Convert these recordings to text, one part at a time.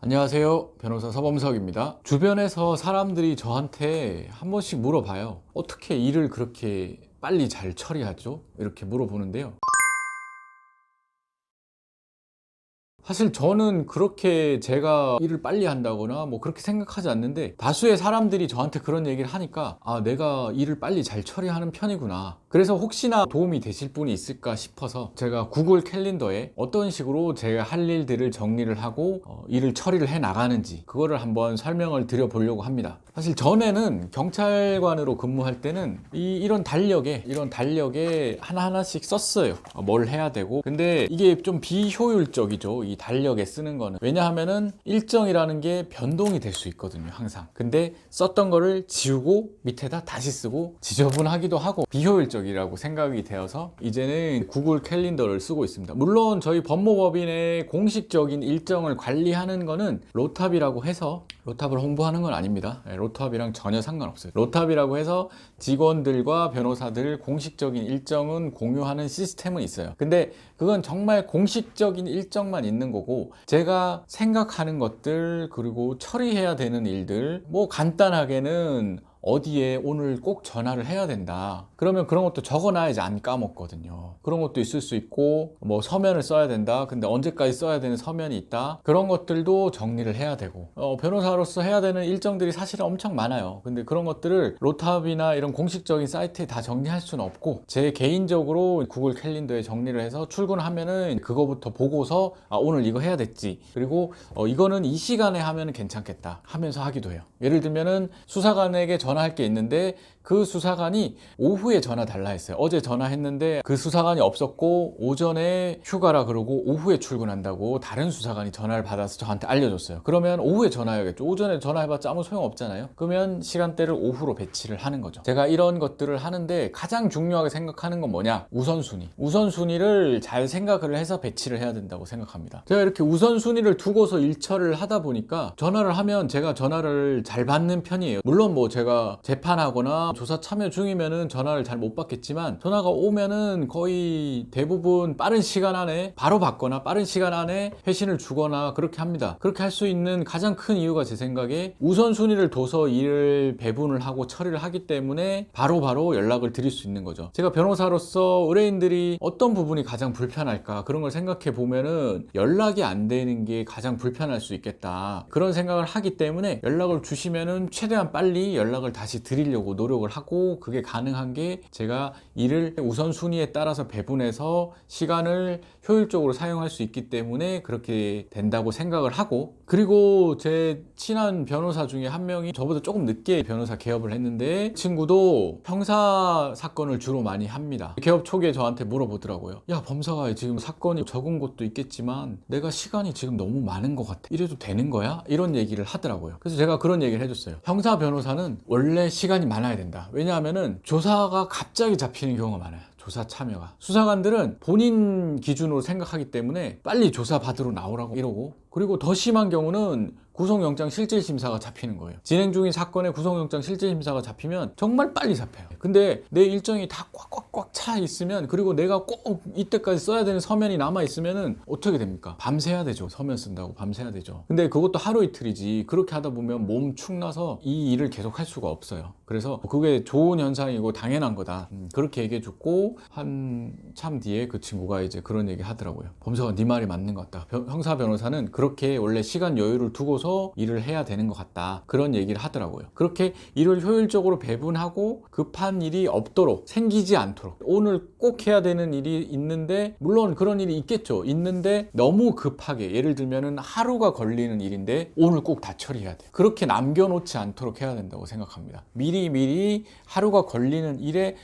안녕하세요. 변호사 서범석입니다. 주변에서 사람들이 저한테 한 번씩 물어봐요. 어떻게 일을 그렇게 빨리 잘 처리하죠? 이렇게 물어보는데요. 사실 저는 그렇게 제가 일을 빨리 한다거나 뭐 그렇게 생각하지 않는데, 다수의 사람들이 저한테 그런 얘기를 하니까 내가 일을 빨리 잘 처리하는 편이구나. 그래서 혹시나 도움이 되실 분이 있을까 싶어서 제가 구글 캘린더에 어떤 식으로 제가 할 일들을 정리를 하고 일을 처리를 해 나가는지 그거를 한번 설명을 드려 보려고 합니다. 사실 전에는 경찰관으로 근무할 때는 이런 달력에 하나하나씩 썼어요. 뭘 해야 되고. 근데 이게 좀 비효율적이죠, 이 달력에 쓰는 거는. 왜냐하면은 일정이라는 게 변동이 될 수 있거든요, 항상. 근데 썼던 거를 지우고 밑에다 다시 쓰고 지저분하기도 하고 비효율적이라고 생각이 되어서 이제는 구글 캘린더를 쓰고 있습니다. 물론 저희 법무법인의 공식적인 일정을 관리하는 거는 로탑이라고 해서, 로탑을 홍보하는 건 아닙니다. 로탑이랑 전혀 상관없어요. 로탑이라고 해서 직원들과 변호사들 공식적인 일정은 공유하는 시스템은 있어요. 근데 그건 정말 공식적인 일정만 있는 거고, 제가 생각하는 것들 그리고 처리해야 되는 일들, 뭐 간단하게는 어디에 오늘 꼭 전화를 해야 된다, 그러면 그런 것도 적어놔야지 안 까먹거든요. 그런 것도 있을 수 있고, 뭐 서면을 써야 된다, 근데 언제까지 써야 되는 서면이 있다, 그런 것들도 정리를 해야 되고, 변호사로서 해야 되는 일정들이 사실은 엄청 많아요. 근데 그런 것들을 로탑이나 이런 공식적인 사이트에 다 정리할 수는 없고, 제 개인적으로 구글 캘린더에 정리를 해서 출근하면은 그거부터 보고서 오늘 이거 해야 됐지, 그리고 이거는 이 시간에 하면 괜찮겠다 하면서 하기도 해요. 예를 들면은 수사관에게 전화할 게 있는데 그 수사관이 오후에 전화 달라 했어요. 어제 전화했는데 그 수사관이 없었고 오전에 휴가라 그러고 오후에 출근한다고 다른 수사관이 전화를 받아서 저한테 알려줬어요. 그러면 오후에 전화해야겠죠. 오전에 전화해봤자 아무 소용없잖아요. 그러면 시간대를 오후로 배치를 하는 거죠. 제가 이런 것들을 하는데 가장 중요하게 생각하는 건 뭐냐? 우선순위를 잘 생각을 해서 배치를 해야 된다고 생각합니다. 제가 이렇게 우선순위를 두고서 일처리를 하다 보니까 전화를 하면 제가 전화를 잘 받는 편이에요. 물론 뭐 제가 재판하거나 조사 참여 중이면은 전화를 잘 못 받겠지만, 전화가 오면은 거의 대부분 빠른 시간 안에 바로 받거나 빠른 시간 안에 회신을 주거나 그렇게 합니다. 그렇게 할 수 있는 가장 큰 이유가 제 생각에 우선순위를 둬서 일을 배분을 하고 처리를 하기 때문에 바로바로 연락을 드릴 수 있는 거죠. 제가 변호사로서 의뢰인들이 어떤 부분이 가장 불편할까, 그런 걸 생각해 보면은 연락이 안 되는 게 가장 불편할 수 있겠다, 그런 생각을 하기 때문에 연락을 주시면은 최대한 빨리 연락을 다시 드리려고 노력을 하고, 그게 가능한 게 제가 일을 우선순위에 따라서 배분해서 시간을 효율적으로 사용할 수 있기 때문에 그렇게 된다고 생각을 하고, 그리고 제 친한 변호사 중에 한 명이 저보다 조금 늦게 변호사 개업을 했는데, 친구도 형사 사건을 주로 많이 합니다. 개업 초기에 저한테 물어보더라고요. 야, 범사가 지금 사건이 적은 것도 있겠지만 내가 시간이 지금 너무 많은 것 같아, 이래도 되는 거야? 이런 얘기를 하더라고요. 그래서 제가 그런 얘기를 해줬어요. 형사 변호사는 원래 시간이 많아야 된다. 왜냐하면은 조사가 갑자기 잡히는 경우가 많아요. 조사 참여가. 수사관들은 본인 기준으로 생각하기 때문에 빨리 조사 받으러 나오라고 이러고, 그리고 더 심한 경우는 구속영장 실질심사가 잡히는 거예요. 진행 중인 사건에 구속영장 실질심사가 잡히면 정말 빨리 잡혀요. 근데 내 일정이 다 꽉꽉꽉 차 있으면, 그리고 내가 꼭 이때까지 써야 되는 서면이 남아 있으면은 어떻게 됩니까? 밤새야 되죠. 서면 쓴다고 밤새야 되죠. 근데 그것도 하루 이틀이지, 그렇게 하다 보면 몸 축나서 이 일을 계속 할 수가 없어요. 그래서 그게 좋은 현상이고 당연한 거다, 그렇게 얘기해 줬고, 한참 뒤에 그 친구가 이제 그런 얘기 하더라고요. 범서가 네 말이 맞는 것 같다. 형사 변호사는 그렇게 원래 시간 여유를 두고서 일을 해야 되는 것 같다, 그런 얘기를 하더라고요. 그렇게 일을 효율적으로 배분하고 급한 일이 없도록, 생기지 않도록, 오늘 꼭 해야 되는 일이 있는데, 물론 그런 일이 있겠죠. 있는데 너무 급하게, 예를 들면은 하루가 걸리는 일인데 오늘 꼭 다 처리해야 돼, 그렇게 남겨놓지 않도록 해야 된다고 생각합니다. 미리 하루가 걸리는 일에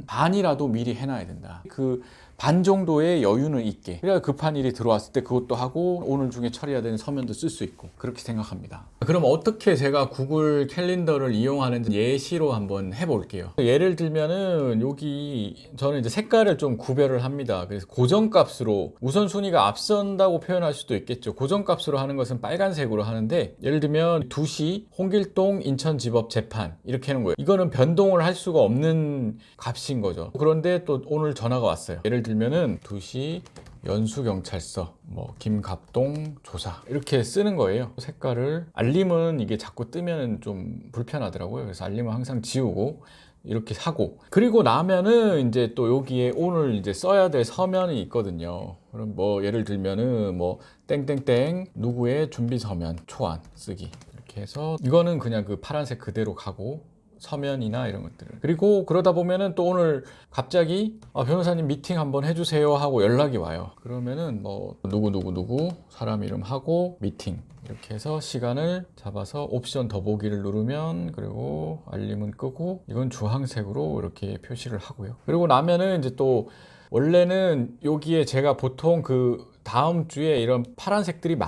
반이라도 미리 해놔야 된다. 그 반 정도의 여유는 있게, 그래야 급한 일이 들어왔을 때 그것도 하고 오늘 중에 처리해야 되는 서면도 쓸 수 있고, 그렇게 생각합니다. 그럼 어떻게 제가 구글 캘린더를 이용하는지 예시로 한번 해볼게요. 예를 들면은 여기 저는 이제 색깔을 좀 구별을 합니다. 그래서 고정값으로, 우선순위가 앞선다고 표현할 수도 있겠죠. 고정값으로 하는 것은 빨간색으로 하는데, 예를 들면 2시 홍길동 인천지법 재판 이렇게 하는 거예요. 이거는 변동을 할 수가 없는 값인 거죠. 그런데 또 오늘 전화가 왔어요. 예를 들면은 2시 연수경찰서, 뭐 김갑동 조사 이렇게 쓰는 거예요. 색깔을 알림은 이게 자꾸 뜨면 좀 불편하더라고요. 그래서 알림은 항상 지우고 이렇게 하고, 그리고 나면은 이제 또 여기에 오늘 이제 써야 될 서면이 있거든요. 그럼 뭐 예를 들면은 뭐 땡땡땡 누구의 준비 서면 초안 쓰기 이렇게 해서, 이거는 그냥 그 파란색 그대로 가고 서면이나 이런 것들을. 그리고 그러다 보면은 또 오늘 갑자기 변호사님 미팅 한번 해주세요 하고 연락이 와요. 그러면은 뭐 누구 사람 이름 하고 미팅 이렇게 해서 시간을 잡아서 옵션 더보기를 누르면, 그리고 알림은 끄고, 이건 주황색으로 이렇게 표시를 하고요. 그리고 나면은 이제 또 원래는 여기에 제가 보통 그 다음 주에 이런 파란색들이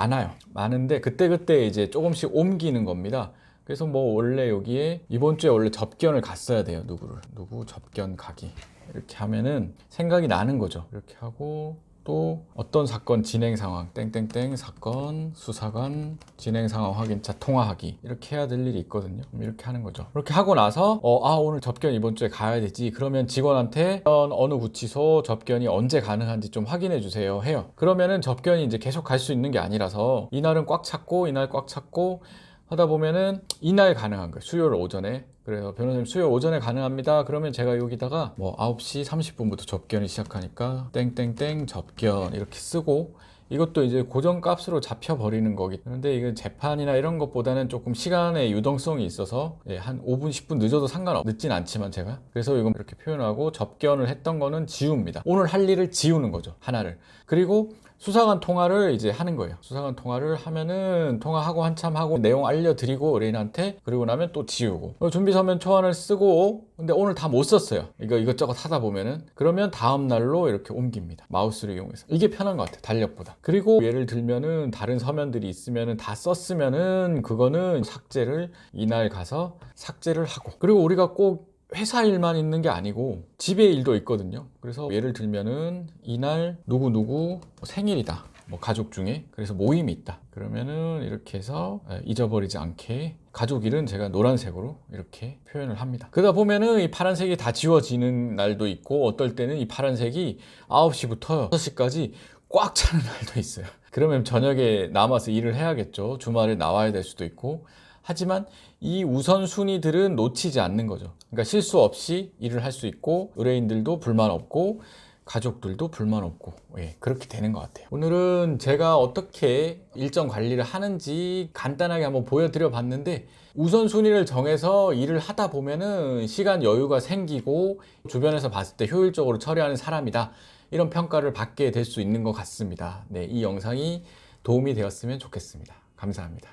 많은데 그때그때 이제 조금씩 옮기는 겁니다. 그래서 뭐 원래 여기에 이번 주에 원래 접견을 갔어야 돼요. 누구 접견 가기 이렇게 하면은 생각이 나는 거죠. 이렇게 하고, 또 어떤 사건 진행 상황 땡땡땡 사건 수사관 진행 상황 확인차 통화하기 이렇게 해야 될 일이 있거든요. 이렇게 하는 거죠. 이렇게 하고 나서 오늘 접견 이번 주에 가야 되지. 그러면 직원한테 어느 구치소 접견이 언제 가능한지 좀 확인해 주세요 해요. 그러면은 접견이 이제 계속 갈 수 있는 게 아니라서 이날은 꽉 찼고 이날 꽉 찼고 하다 보면은 이날 가능한 거예요. 수요일 오전에. 그래서 변호사님 수요일 오전에 가능합니다. 그러면 제가 여기다가 뭐 9시 30분부터 접견이 시작하니까 땡땡땡 접견 이렇게 쓰고, 이것도 이제 고정값으로 잡혀버리는 거기. 그런데 이건 재판이나 이런 것보다는 조금 시간의 유동성이 있어서 한 5분 10분 늦어도 늦진 않지만 제가 그래서 이건 이렇게 표현하고, 접견을 했던 거는 지웁니다. 오늘 할 일을 지우는 거죠, 하나를. 그리고 수사관 통화를 이제 하는 거예요. 수사관 통화를 하면은 통화하고 한참 하고 내용 알려드리고 의뢰인한테, 그리고 나면 또 지우고, 준비서면 초안을 쓰고, 근데 오늘 다 못 썼어요. 이것저것 하다 보면은, 그러면 다음 날로 이렇게 옮깁니다. 마우스를 이용해서. 이게 편한 것 같아요, 달력보다. 그리고 예를 들면은 다른 서면들이 있으면은 다 썼으면은 그거는 삭제를 이날 가서 삭제를 하고, 그리고 우리가 꼭 회사 일만 있는 게 아니고 집에 일도 있거든요. 그래서 예를 들면은 이날 누구 생일이다, 뭐 가족 중에. 그래서 모임이 있다. 그러면은 이렇게 해서 잊어버리지 않게 가족 일은 제가 노란색으로 이렇게 표현을 합니다. 그러다 보면은 이 파란색이 다 지워지는 날도 있고, 어떨 때는 이 파란색이 9시부터 6시까지 꽉 차는 날도 있어요. 그러면 저녁에 남아서 일을 해야겠죠. 주말에 나와야 될 수도 있고. 하지만 이 우선순위들은 놓치지 않는 거죠. 그러니까 실수 없이 일을 할 수 있고, 의뢰인들도 불만 없고, 가족들도 불만 없고, 그렇게 되는 것 같아요. 오늘은 제가 어떻게 일정 관리를 하는지 간단하게 한번 보여드려 봤는데, 우선순위를 정해서 일을 하다 보면은 시간 여유가 생기고 주변에서 봤을 때 효율적으로 처리하는 사람이다, 이런 평가를 받게 될 수 있는 것 같습니다. 이 영상이 도움이 되었으면 좋겠습니다. 감사합니다.